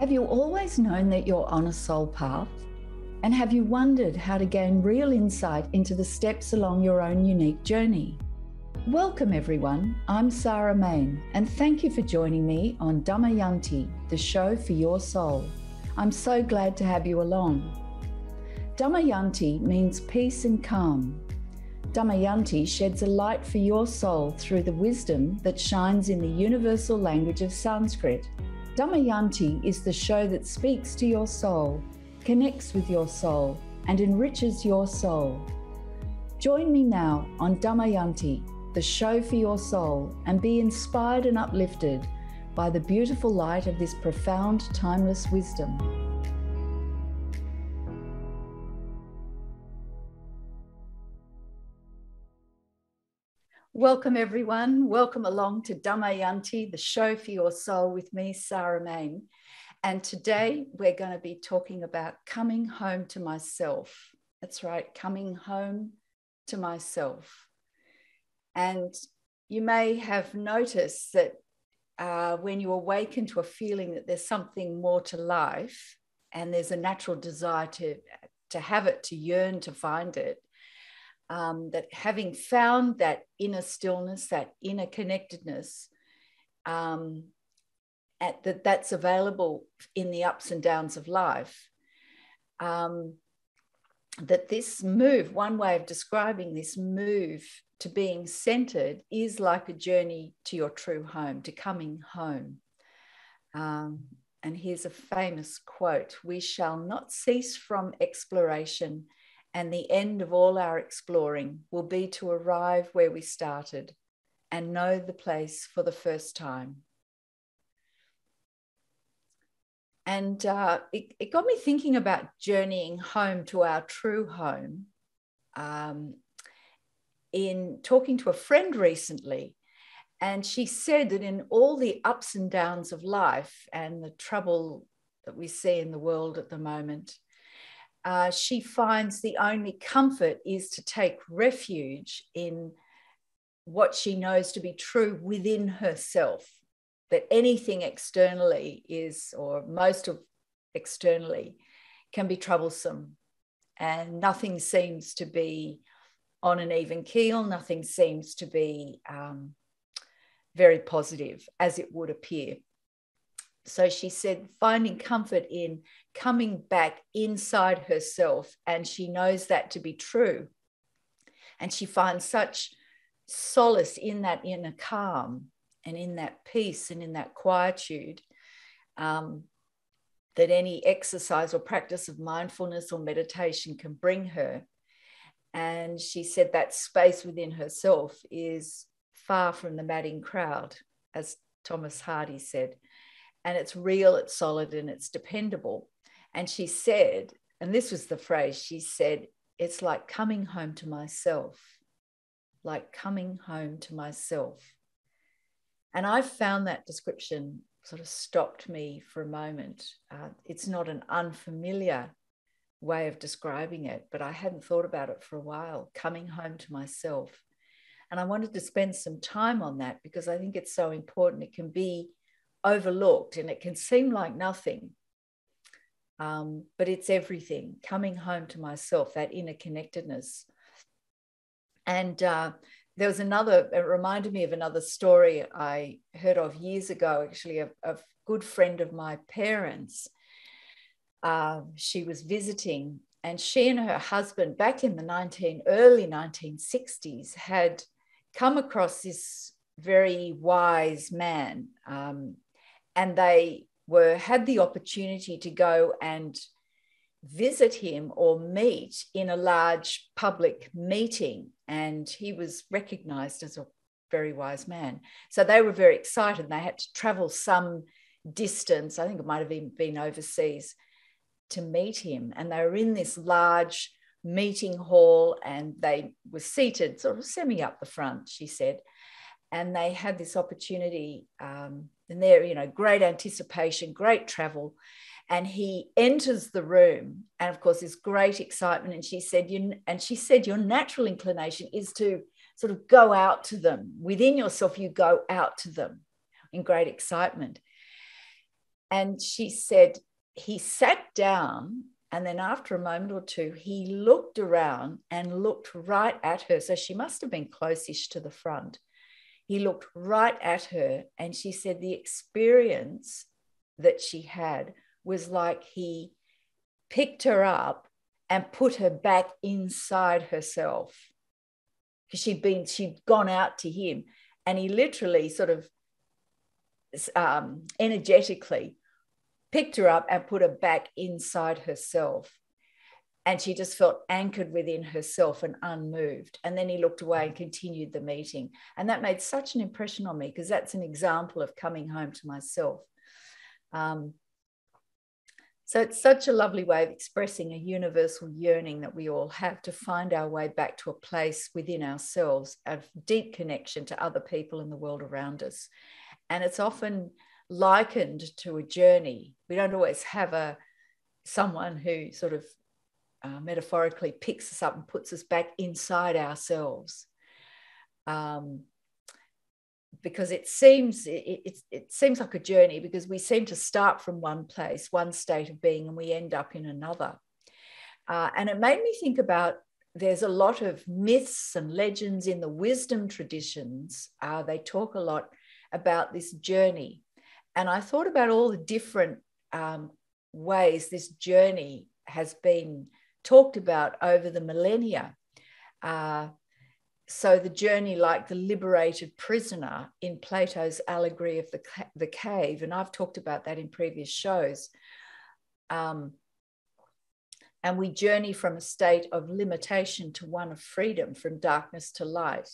Have you always known that you're on a soul path? And have you wondered how to gain real insight into the steps along your own unique journey? Welcome everyone, I'm Sarah Main, and thank you for joining me on Damayanti, the show for your soul. I'm so glad to have you along. Damayanti means peace and calm. Damayanti sheds a light for your soul through the wisdom that shines in the universal language of Sanskrit. Damayanti is the show that speaks to your soul, connects with your soul, and enriches your soul. Join me now on Damayanti, the show for your soul, and be inspired and uplifted by the beautiful light of this profound, timeless wisdom. Welcome everyone. Welcome along to Damayanti, the show for your soul with me, Sarah Main. And today we're going to be talking about coming home to myself. That's right, coming home to myself. And you may have noticed that when you awaken to a feeling that there's something more to life and there's a natural desire to have it, to yearn to find it, that having found that inner stillness, that inner connectedness, that's available in the ups and downs of life, that this move, one way of describing this move to being centered, is like a journey to your true home, to coming home. And here's a famous quote: "We shall not cease from exploration, and the end of all our exploring will be to arrive where we started and know the place for the first time." And it got me thinking about journeying home to our true home. In talking to a friend recently, and she said that in all the ups and downs of life and the trouble that we see in the world at the moment, she finds the only comfort is to take refuge in what she knows to be true within herself, that anything externally is, or most of externally, can be troublesome, and nothing seems to be on an even keel, nothing seems to be very positive as it would appear. So she said, finding comfort in coming back inside herself, and she knows that to be true. And she finds such solace in that inner calm and in that peace and in that quietude, that any exercise or practice of mindfulness or meditation can bring her. And she said that space within herself is far from the madding crowd, as Thomas Hardy said. And it's real, it's solid, and it's dependable. And she said, and this was the phrase, she said, it's like coming home to myself, like coming home to myself. And I found that description sort of stopped me for a moment. It's not an unfamiliar way of describing it, but I hadn't thought about it for a while, coming home to myself. And I wanted to spend some time on that because I think it's so important. It can be overlooked and it can seem like nothing, but it's everything. Coming home to myself, that inner connectedness. And there was it reminded me of another story I heard of years ago, actually, a good friend of my parents. She was visiting, and she and her husband, back in the early 1960s, had come across this very wise man, and they had the opportunity to go and visit him or meet in a large public meeting, and he was recognized as a very wise man. So they were very excited. They had to travel some distance, I think it might have even been overseas, to meet him. And they were in this large meeting hall, and they were seated sort of semi up the front, she said. And they had this opportunity, and there, great anticipation, great travel. And he enters the room, and of course, there's great excitement. And she said, your natural inclination is to sort of go out to them. Within yourself, you go out to them in great excitement. And she said he sat down, and then after a moment or two, he looked around and looked right at her. So she must have been close-ish to the front. He looked right at her, and she said the experience that she had was like he picked her up and put her back inside herself, because she'd gone out to him, and he literally sort of energetically picked her up and put her back inside herself. And she just felt anchored within herself and unmoved. And then he looked away and continued the meeting. And that made such an impression on me, because that's an example of coming home to myself. So it's such a lovely way of expressing a universal yearning that we all have to find our way back to a place within ourselves of deep connection to other people in the world around us. And it's often likened to a journey. We don't always have someone who sort of metaphorically picks us up and puts us back inside ourselves. Because it seems like a journey, because we seem to start from one place, one state of being, and we end up in another. And it made me think about, there's a lot of myths and legends in the wisdom traditions. They talk a lot about this journey. And I thought about all the different ways this journey has been talked about over the millennia. So the journey, like the liberated prisoner in Plato's allegory of the cave, and I've talked about that in previous shows. And we journey from a state of limitation to one of freedom, from darkness to light,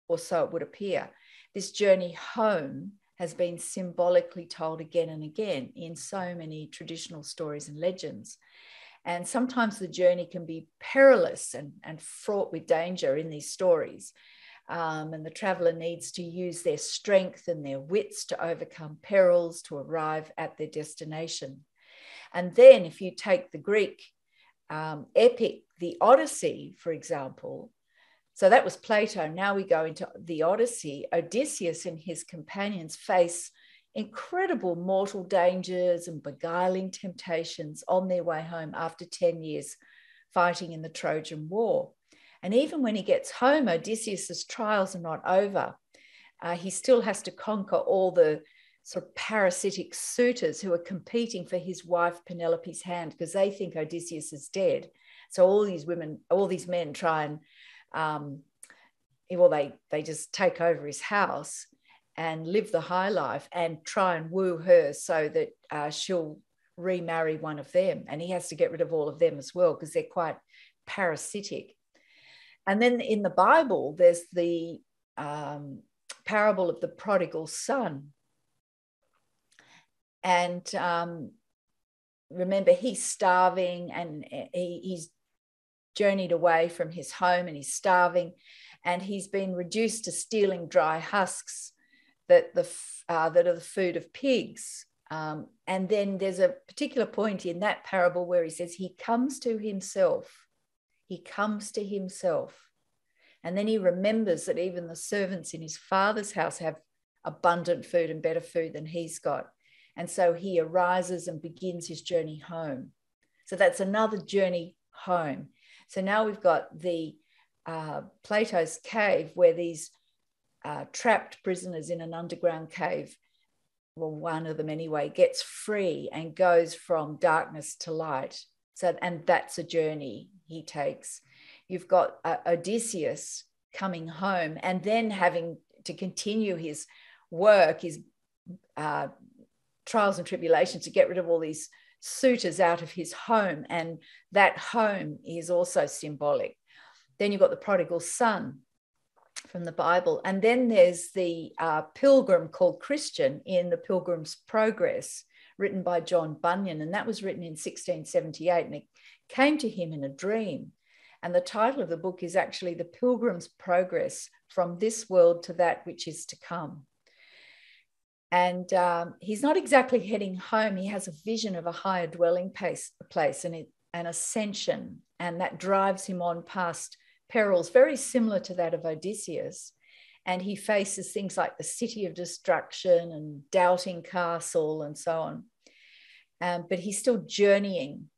or so it would appear. This journey home has been symbolically told again and again in so many traditional stories and legends. And sometimes the journey can be perilous and fraught with danger in these stories. And the traveller needs to use their strength and their wits to overcome perils to arrive at their destination. And then if you take the Greek epic, the Odyssey, for example, so that was Plato. Now we go into the Odyssey. Odysseus and his companions face incredible mortal dangers and beguiling temptations on their way home after 10 years fighting in the Trojan War. And even when he gets home, Odysseus's trials are not over. He still has to conquer all the sort of parasitic suitors who are competing for his wife Penelope's hand, because they think Odysseus is dead. So all these men try and they just take over his house and live the high life and try and woo her so that she'll remarry one of them. And he has to get rid of all of them as well, because they're quite parasitic. And then in the Bible, there's the parable of the prodigal son. And remember, he's starving, and he's journeyed away from his home, and he's starving, and he's been reduced to stealing dry husks that are the food of pigs. And then there's a particular point in that parable where he says he comes to himself. He comes to himself. And then he remembers that even the servants in his father's house have abundant food and better food than he's got. And so he arises and begins his journey home. So that's another journey home. So now we've got the Plato's cave, where these trapped prisoners in an underground cave, well, one of them anyway, gets free and goes from darkness to light. So, and that's a journey he takes. You've got Odysseus coming home and then having to continue his work, his trials and tribulations to get rid of all these suitors out of his home. And that home is also symbolic. Then you've got the prodigal son from the Bible. And then there's the pilgrim called Christian in The Pilgrim's Progress, written by John Bunyan. And that was written in 1678. And it came to him in a dream. And the title of the book is actually The Pilgrim's Progress from This World to That Which Is to Come. And he's not exactly heading home. He has a vision of a higher dwelling place and an ascension. And that drives him on past perils very similar to that of Odysseus. And he faces things like the city of destruction and doubting castle and so on. but he's still journeying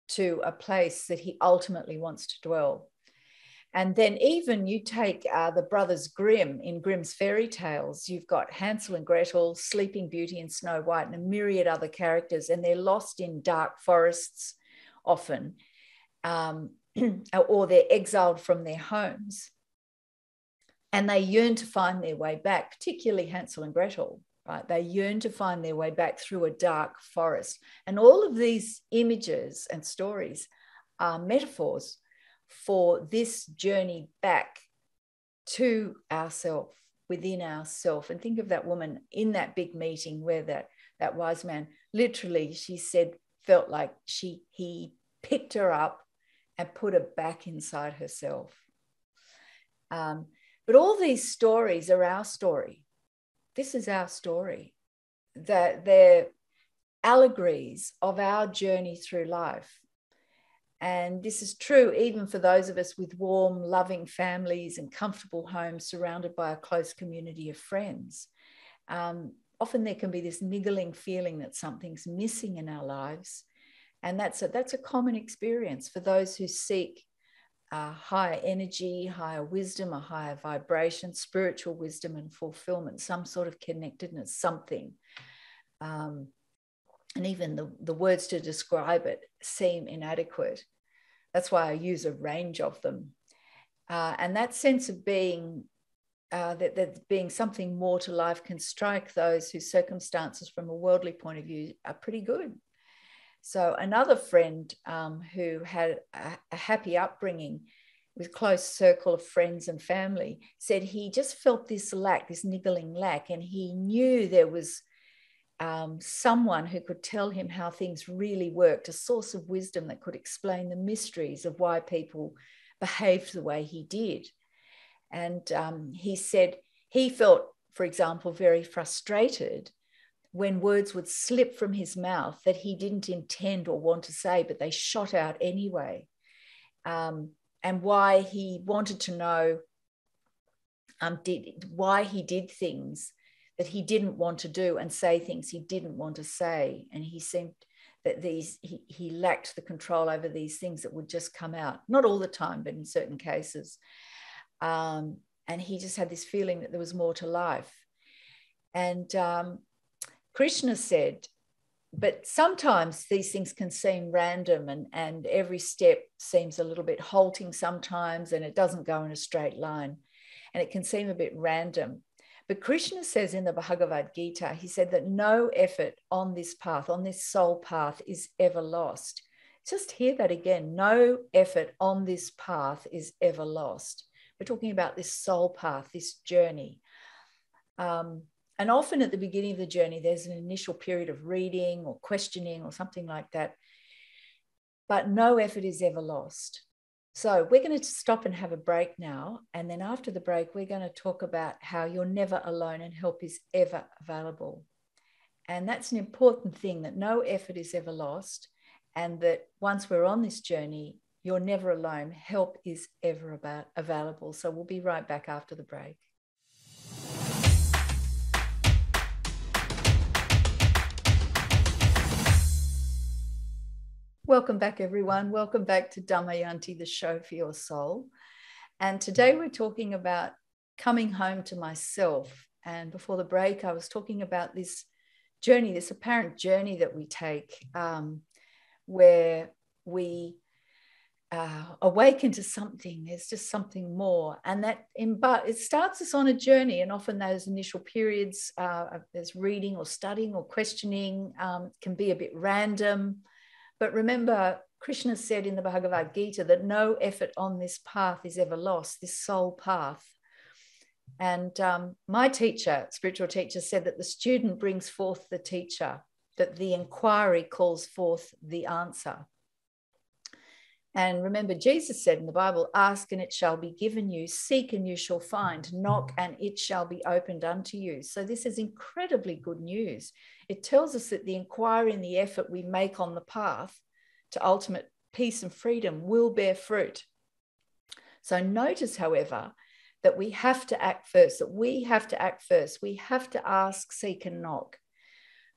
to a place that he ultimately wants to dwell. And then even you take the brothers Grimm in Grimm's fairy tales, you've got Hansel and Gretel, Sleeping Beauty and Snow White, and a myriad other characters, and they're lost in dark forests often, or they're exiled from their homes. And they yearn to find their way back, particularly Hansel and Gretel, right? They yearn to find their way back through a dark forest. And all of these images and stories are metaphors for this journey back to ourself, within ourself. And think of that woman in that big meeting where that wise man, literally, she said, felt like he picked her up and put her back inside herself. But all these stories are our story. This is our story. That they're allegories of our journey through life. And this is true even for those of us with warm, loving families and comfortable homes surrounded by a close community of friends. Often there can be this niggling feeling that something's missing in our lives. And that's a common experience for those who seek higher energy, higher wisdom, a higher vibration, spiritual wisdom and fulfillment, some sort of connectedness, something. And even the words to describe it seem inadequate. That's why I use a range of them. And that sense of being, that being something more to life can strike those whose circumstances from a worldly point of view are pretty good. So another friend who had a happy upbringing with close circle of friends and family said he just felt this lack, this niggling lack, and he knew there was someone who could tell him how things really worked, a source of wisdom that could explain the mysteries of why people behaved the way he did. And he said he felt, for example, very frustrated when words would slip from his mouth that he didn't intend or want to say, but they shot out anyway. And why he wanted to know why he did things that he didn't want to do and say things he didn't want to say. And he seemed that he lacked the control over these things that would just come out, not all the time, but in certain cases. And he just had this feeling that there was more to life. And Krishna said, but sometimes these things can seem random and every step seems a little bit halting sometimes, and it doesn't go in a straight line, and it can seem a bit random. But Krishna says in the Bhagavad Gita, he said that no effort on this path, on this soul path, is ever lost. Just hear that again. No effort on this path is ever lost. We're talking about this soul path, this journey. And often at the beginning of the journey, there's an initial period of reading or questioning or something like that. But no effort is ever lost. So we're going to stop and have a break now. And then after the break, we're going to talk about how you're never alone and help is ever available. And that's an important thing, that no effort is ever lost. And that once we're on this journey, you're never alone. Help is ever available. So we'll be right back after the break. Welcome back, everyone. Welcome back to Damayanti, the show for your soul. And today we're talking about coming home to myself. And before the break, I was talking about this journey, this apparent journey that we take, where we awaken to something. There's just something more. And that it starts us on a journey. And often those initial periods, there's reading or studying or questioning, can be a bit random. But remember, Krishna said in the Bhagavad Gita that no effort on this path is ever lost, this soul path. And my teacher, spiritual teacher, said that the student brings forth the teacher, that the inquiry calls forth the answer. And remember, Jesus said in the Bible, ask and it shall be given you, seek and you shall find, knock and it shall be opened unto you. So this is incredibly good news. It tells us that the inquiry and the effort we make on the path to ultimate peace and freedom will bear fruit. So notice, however, that we have to act first, We have to ask, seek and knock.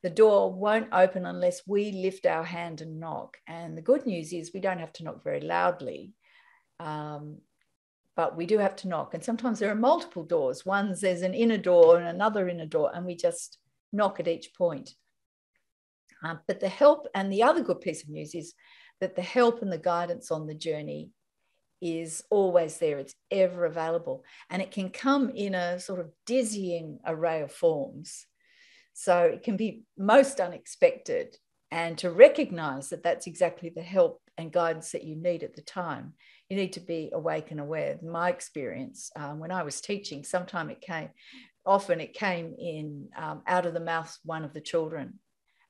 the door won't open unless we lift our hand and knock. And the good news is we don't have to knock very loudly, but we do have to knock. And sometimes there are multiple doors. There's an inner door and another inner door, and we just knock at each point. But the help, and the other good piece of news is that the help and the guidance on the journey is always there. It's ever available, and it can come in a sort of dizzying array of forms. So it can be most unexpected, and to recognize that that's exactly the help and guidance that you need at the time. You need to be awake and aware. In my experience, when I was teaching, often it came in out of the mouth of one of the children,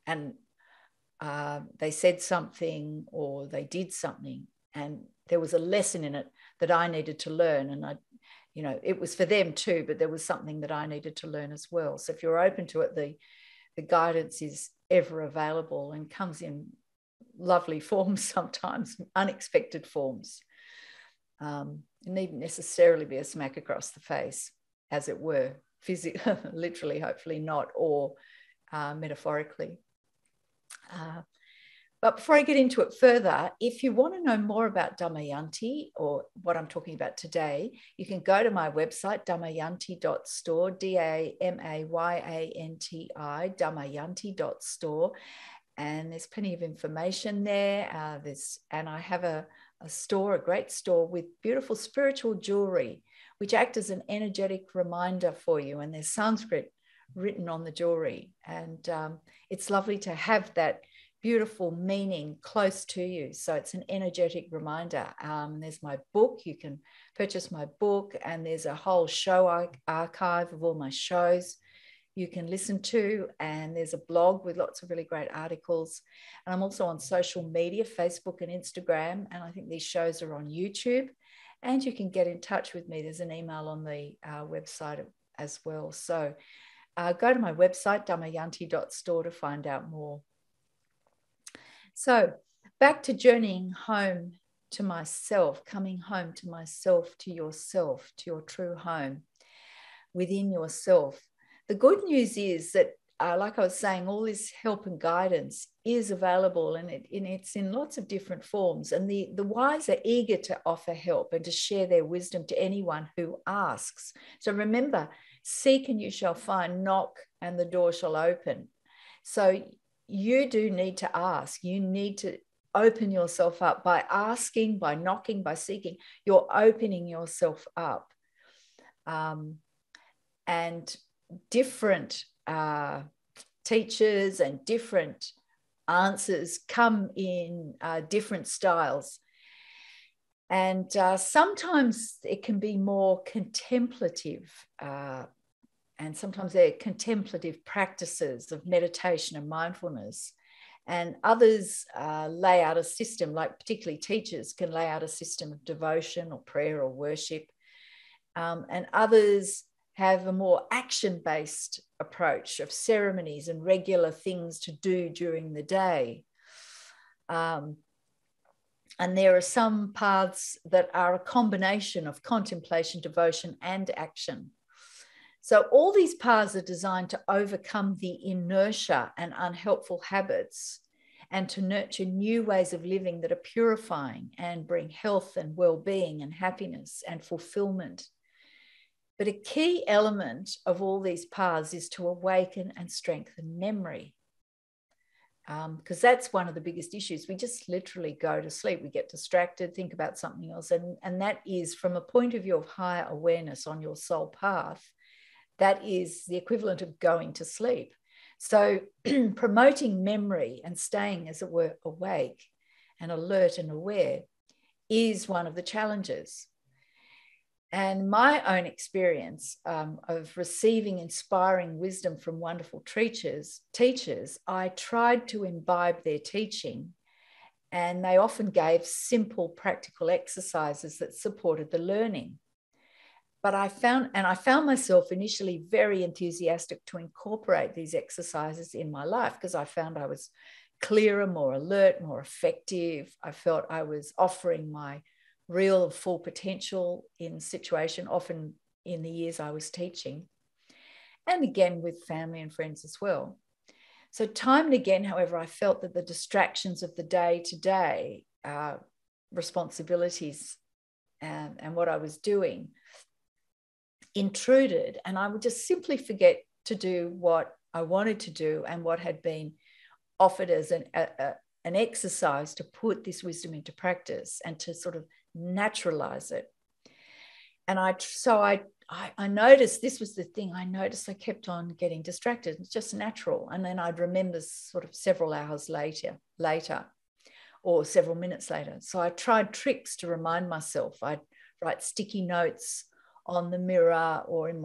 and they said something or they did something, and there was a lesson in it that I needed to learn. And it was for them too, but there was something that I needed to learn as well. So if you're open to it, the guidance is ever available and comes in lovely forms, sometimes unexpected forms. It needn't necessarily be a smack across the face, as it were, physically, literally, hopefully not, or metaphorically. But before I get into it further, if you want to know more about Damayanti or what I'm talking about today, you can go to my website, damayanti.store, Damayanti, damayanti.store. And there's plenty of information there. And I have a great store with beautiful spiritual jewelry, which act as an energetic reminder for you. And there's Sanskrit written on the jewelry. And it's lovely to have that beautiful meaning close to you. So it's an energetic reminder. There's my book. You can purchase my book, and there's a whole show archive of all my shows you can listen to, and there's a blog with lots of really great articles. And I'm also on social media, Facebook and Instagram, and I think these shows are on YouTube, and you can get in touch with me. There's an email on the website as well. So go to my website, damayanti.store, to find out more. So back to journeying home to myself, coming home to myself, to yourself, to your true home within yourself. The good news is that, like I was saying, all this help and guidance is available, and it's in lots of different forms. And the wise are eager to offer help and to share their wisdom to anyone who asks. So remember, seek and you shall find, knock and the door shall open. So you do need to ask. You need to open yourself up by asking, by knocking, by seeking. You're opening yourself up. And different teachers and different answers come in different styles. And sometimes it can be more contemplative, and sometimes they're contemplative practices of meditation and mindfulness. And others lay out a system, like particularly teachers can lay out a system of devotion or prayer or worship. And others have a more action-based approach of ceremonies and regular things to do during the day. And there are some paths that are a combination of contemplation, devotion, and action. So all these paths are designed to overcome the inertia and unhelpful habits, and to nurture new ways of living that are purifying and bring health and well-being and happiness and fulfillment. But a key element of all these paths is to awaken and strengthen memory, because that's one of the biggest issues. We just literally go to sleep. We get distracted, think about something else. And that is, from a point of view of higher awareness on your soul path, that is the equivalent of going to sleep. So promoting memory and staying, as it were, awake and alert and aware is one of the challenges. And my own experience of receiving inspiring wisdom from wonderful teachers, I tried to imbibe their teaching, and they often gave simple practical exercises that supported the learning. But I found myself initially very enthusiastic to incorporate these exercises in my life, because I found I was clearer, more alert, more effective. I felt I was offering my real full potential in situation, often in the years I was teaching, and again with family and friends as well. So time and again, however, I felt that the distractions of the day-to-day responsibilities and what I was doing intruded, and I would just simply forget to do what I wanted to do and what had been offered as an exercise to put this wisdom into practice and to sort of naturalize it. And I noticed, this was the thing, I noticed I kept on getting distracted. It's just natural. And then I'd remember sort of several hours later, or several minutes later. So I tried tricks to remind myself. I'd write sticky notes on the mirror or on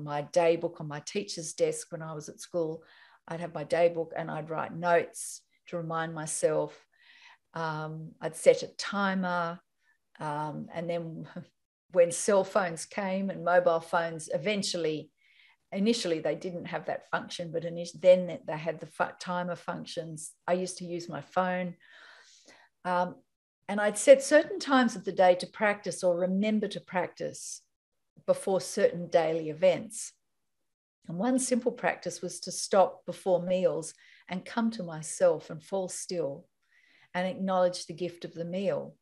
my day book on my teacher's desk when I was at school. I'd have my day book and I'd write notes to remind myself. I'd set a timer. And then when cell phones came and mobile phones, initially they didn't have that function, but then they had the timer functions. I used to use my phone. And I'd set certain times of the day to practice or remember to practice before certain daily events. And one simple practice was to stop before meals and come to myself and fall still and acknowledge the gift of the meal.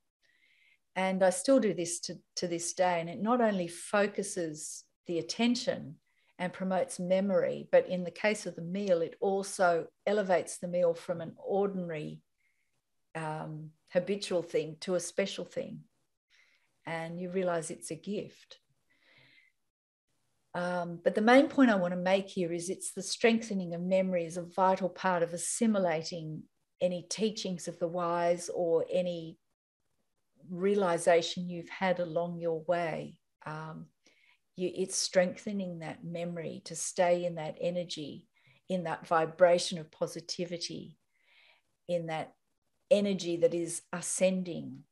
And I still do this to this day. And it not only focuses the attention and promotes memory, but in the case of the meal, it also elevates the meal from an ordinary habitual thing to a special thing. And you realize it's a gift. But the main point I want to make here is it's the strengthening of memory is a vital part of assimilating any teachings of the wise or any realization you've had along your way. It's strengthening that memory to stay in that energy, in that vibration of positivity, in that energy that is ascending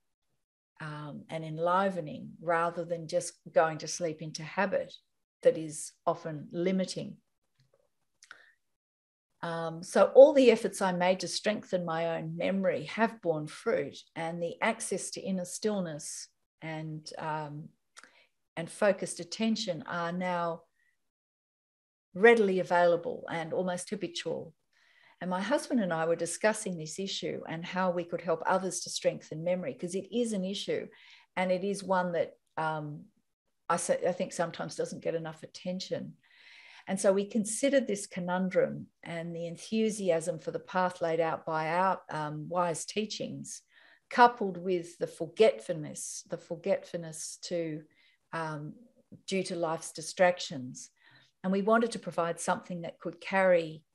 and enlivening, rather than just going to sleep into habit that is often limiting. So all the efforts I made to strengthen my own memory have borne fruit, and the access to inner stillness and focused attention are now readily available and almost habitual. And my husband and I were discussing this issue and how we could help others to strengthen memory, because it is an issue, and it is one that I think sometimes doesn't get enough attention. And so we considered this conundrum and the enthusiasm for the path laid out by our wise teachings, coupled with the forgetfulness to due to life's distractions. And we wanted to provide something that could carry,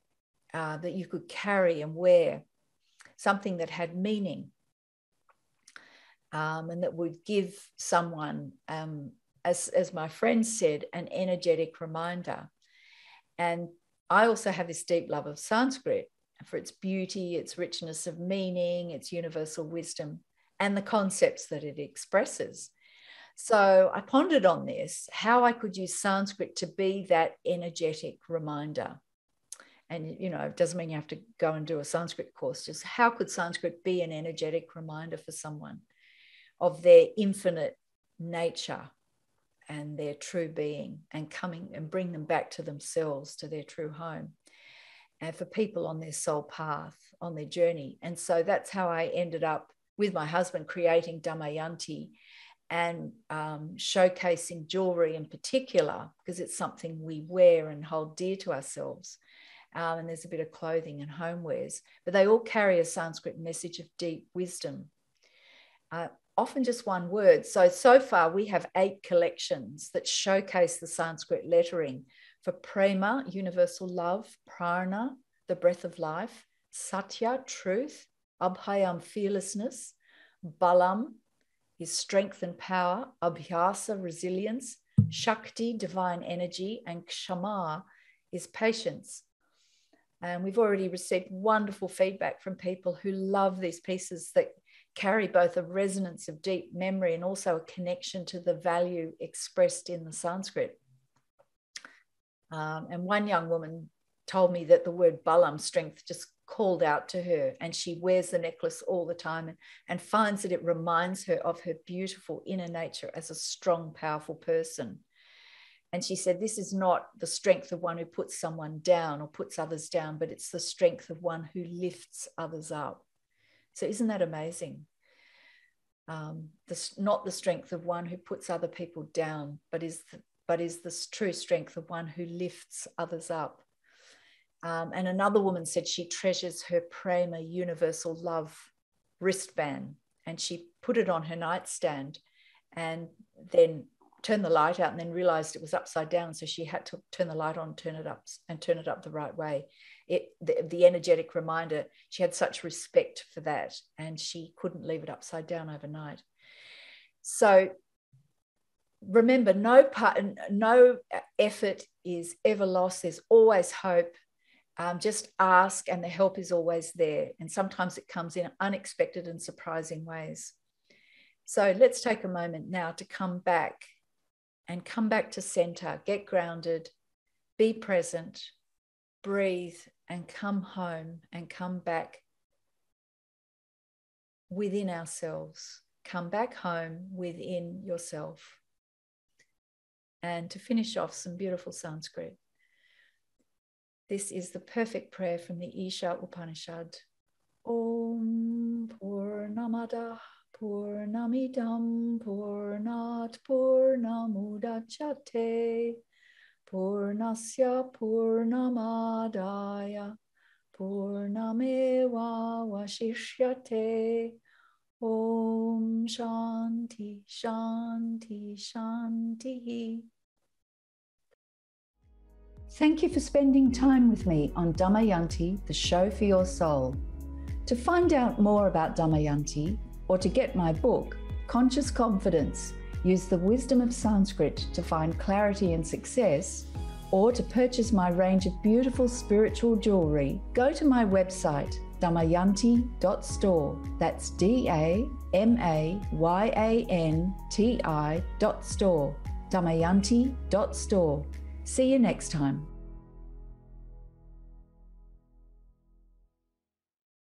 that you could carry and wear, something that had meaning, and that would give someone, as my friend said, an energetic reminder. And I also have this deep love of Sanskrit for its beauty, its richness of meaning, its universal wisdom, and the concepts that it expresses. So I pondered on this, how I could use Sanskrit to be that energetic reminder. And, you know, it doesn't mean you have to go and do a Sanskrit course, just how could Sanskrit be an energetic reminder for someone of their infinite nature and their true being, and coming and bring them back to themselves, to their true home, and for people on their soul path, on their journey. And so that's how I ended up with my husband creating Damayanti and showcasing jewelry in particular, because it's something we wear and hold dear to ourselves. And there's a bit of clothing and homewares, but they all carry a Sanskrit message of deep wisdom. Often just one word. So far we have 8 collections that showcase the Sanskrit lettering for prema, universal love; prana, the breath of life; satya, truth; abhayam, fearlessness; balam is strength and power; abhyasa, resilience; shakti, divine energy; and kshama is patience. And we've already received wonderful feedback from people who love these pieces that carry both a resonance of deep memory and also a connection to the value expressed in the Sanskrit. And one young woman told me that the word balam, strength, just called out to her, and she wears the necklace all the time and finds that it reminds her of her beautiful inner nature as a strong, powerful person. And she said, this is not the strength of one who puts someone down or puts others down, but it's the strength of one who lifts others up. So isn't that amazing? Not the strength of one who puts other people down, but is the true strength of one who lifts others up. And another woman said she treasures her Prema Universal Love wristband, and she put it on her nightstand and then turned the light out and then realized it was upside down. So she had to turn the light on, turn it up the right way. The energetic reminder, she had such respect for that, and she couldn't leave it upside down overnight. So remember, no effort is ever lost. There's always hope. Just ask, and the help is always there. And sometimes it comes in unexpected and surprising ways. So let's take a moment now to come back to center, get grounded, be present, breathe, and come home and come back within ourselves. Come back home within yourself. And to finish off, some beautiful Sanskrit. This is the perfect prayer from the Isha Upanishad. Om Purnamada Purnamidam Purnat Purnamudachyate Purnasya Purnamadaya Purnameva Vashishyate. Om Shanti Shanti Shanti. Thank you for spending time with me on Damayanti, the show for your soul. To find out more about Damayanti, or to get my book, Conscious Confidence, Use the Wisdom of Sanskrit to Find Clarity and Success, or to purchase my range of beautiful spiritual jewelry, go to my website, damayanti.store. That's DAMAYANTI.store. Damayanti.store. See you next time.